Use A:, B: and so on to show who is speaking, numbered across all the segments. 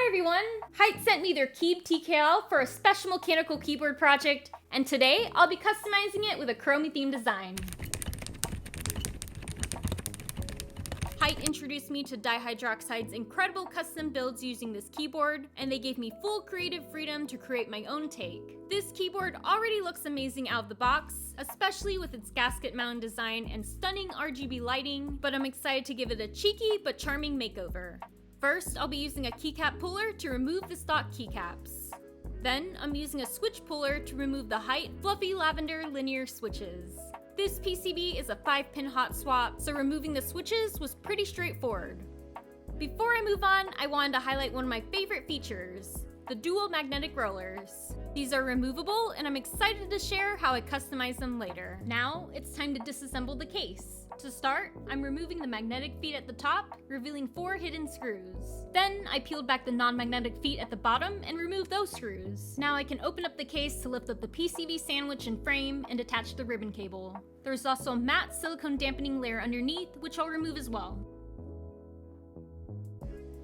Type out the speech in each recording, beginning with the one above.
A: Hi everyone! HYTE sent me their Keeb TKL for a special mechanical keyboard project, and today I'll be customizing it with a Kuromi-themed design. HYTE introduced me to Dihydroxide's incredible custom builds using this keyboard, and they gave me full creative freedom to create my own take. This keyboard already looks amazing out of the box, especially with its gasket mount design and stunning RGB lighting, but I'm excited to give it a cheeky but charming makeover. First, I'll be using a keycap puller to remove the stock keycaps. Then, I'm using a switch puller to remove the HYTE fluffy lavender linear switches. This PCB is a 5-pin hot swap, so removing the switches was pretty straightforward. Before I move on, I wanted to highlight one of my favorite features, the dual magnetic rollers. These are removable, and I'm excited to share how I customize them later. Now, it's time to disassemble the case. To start, I'm removing the magnetic feet at the top, revealing 4 hidden screws. Then, I peeled back the non-magnetic feet at the bottom and removed those screws. Now I can open up the case to lift up the PCB sandwich and frame and attach the ribbon cable. There's also a matte silicone dampening layer underneath, which I'll remove as well.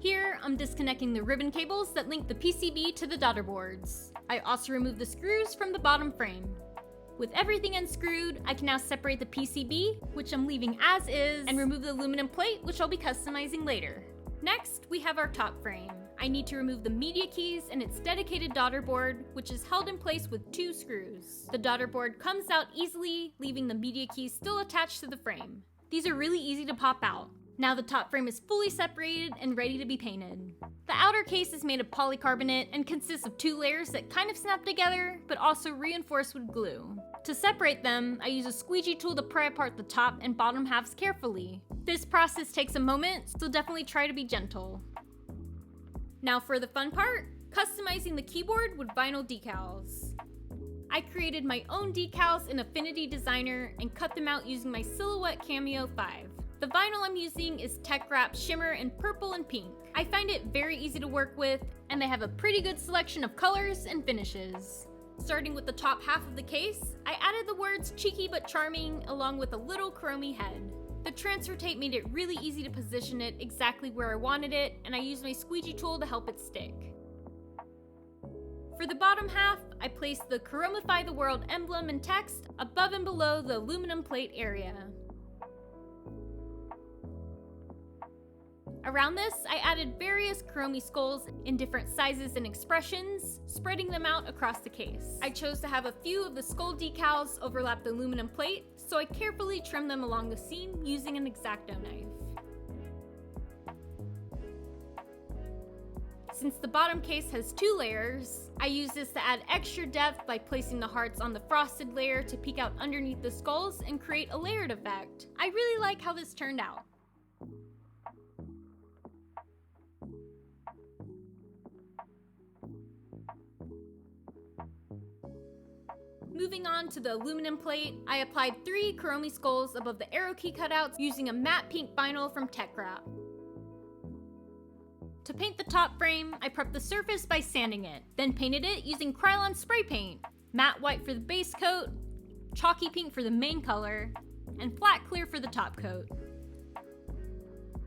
A: Here, I'm disconnecting the ribbon cables that link the PCB to the daughter boards. I also removed the screws from the bottom frame. With everything unscrewed, I can now separate the PCB, which I'm leaving as is, and remove the aluminum plate, which I'll be customizing later. Next, we have our top frame. I need to remove the media keys and its dedicated daughter board, which is held in place with 2 screws. The daughter board comes out easily, leaving the media keys still attached to the frame. These are really easy to pop out. Now the top frame is fully separated and ready to be painted. The outer case is made of polycarbonate and consists of 2 layers that kind of snap together, but also reinforced with glue. To separate them, I use a squeegee tool to pry apart the top and bottom halves carefully. This process takes a moment, so definitely try to be gentle. Now for the fun part, customizing the keyboard with vinyl decals. I created my own decals in Affinity Designer and cut them out using my Silhouette Cameo 5. The vinyl I'm using is Tech Wrap Shimmer in purple and pink. I find it very easy to work with, and they have a pretty good selection of colors and finishes. Starting with the top half of the case, I added the words cheeky but charming along with a little Kuromi head. The transfer tape made it really easy to position it exactly where I wanted it, and I used my squeegee tool to help it stick. For the bottom half, I placed the Kuromify the World emblem and text above and below the aluminum plate area. Around this, I added various Kuromi skulls in different sizes and expressions, spreading them out across the case. I chose to have a few of the skull decals overlap the aluminum plate, so I carefully trimmed them along the seam using an X-Acto knife. Since the bottom case has 2 layers, I use this to add extra depth by placing the hearts on the frosted layer to peek out underneath the skulls and create a layered effect. I really like how this turned out. Moving on to the aluminum plate, I applied 3 Kuromi skulls above the arrow key cutouts using a matte pink vinyl from Tech Wrap. To paint the top frame, I prepped the surface by sanding it, then painted it using Krylon spray paint, matte white for the base coat, chalky pink for the main color, and flat clear for the top coat.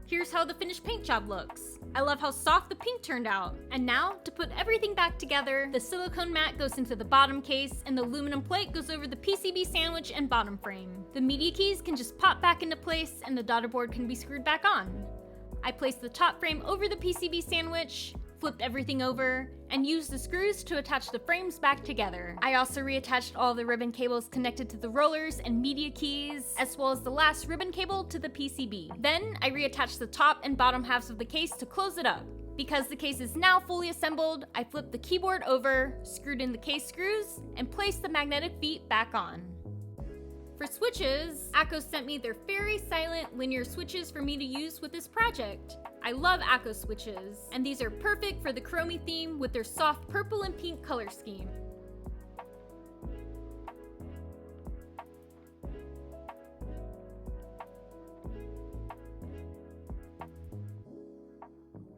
A: Here's how the finished paint job looks. I love how soft the pink turned out. And now, to put everything back together, the silicone mat goes into the bottom case and the aluminum plate goes over the PCB sandwich and bottom frame. The media keys can just pop back into place and the daughter board can be screwed back on. I placed the top frame over the PCB sandwich, flipped everything over, and used the screws to attach the frames back together. I also reattached all the ribbon cables connected to the rollers and media keys, as well as the last ribbon cable to the PCB. Then, I reattached the top and bottom halves of the case to close it up. Because the case is now fully assembled, I flipped the keyboard over, screwed in the case screws, and placed the magnetic feet back on. For switches, Akko sent me their very silent linear switches for me to use with this project. I love Akko switches, and these are perfect for the Kuromi theme with their soft purple and pink color scheme.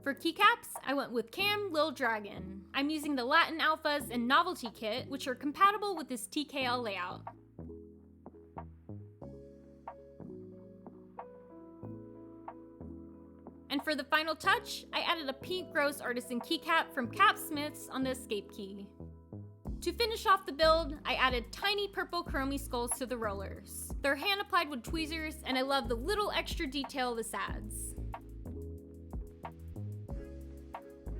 A: For keycaps, I went with Cam Lil Dragon. I'm using the Latin Alphas and Novelty Kit, which are compatible with this TKL layout. And for the final touch, I added a pink rose Artisan keycap from Capsmiths on the escape key. To finish off the build, I added tiny purple Kuromi skulls to the rollers. They're hand applied with tweezers, and I love the little extra detail this adds.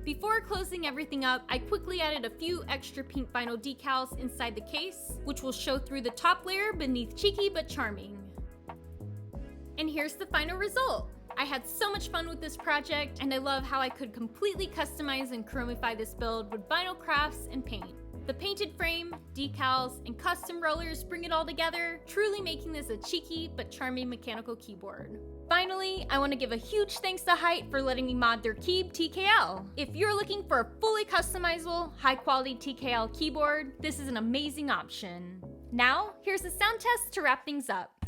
A: Before closing everything up, I quickly added a few extra pink vinyl decals inside the case, which will show through the top layer beneath cheeky but charming. And here's the final result! I had so much fun with this project, and I love how I could completely customize and Kuromify this build with vinyl crafts and paint. The painted frame, decals, and custom rollers bring it all together, truly making this a cheeky but charming mechanical keyboard. Finally, I want to give a huge thanks to HYTE for letting me mod their Keeb TKL. If you're looking for a fully customizable, high-quality TKL keyboard, this is an amazing option. Now, here's a sound test to wrap things up.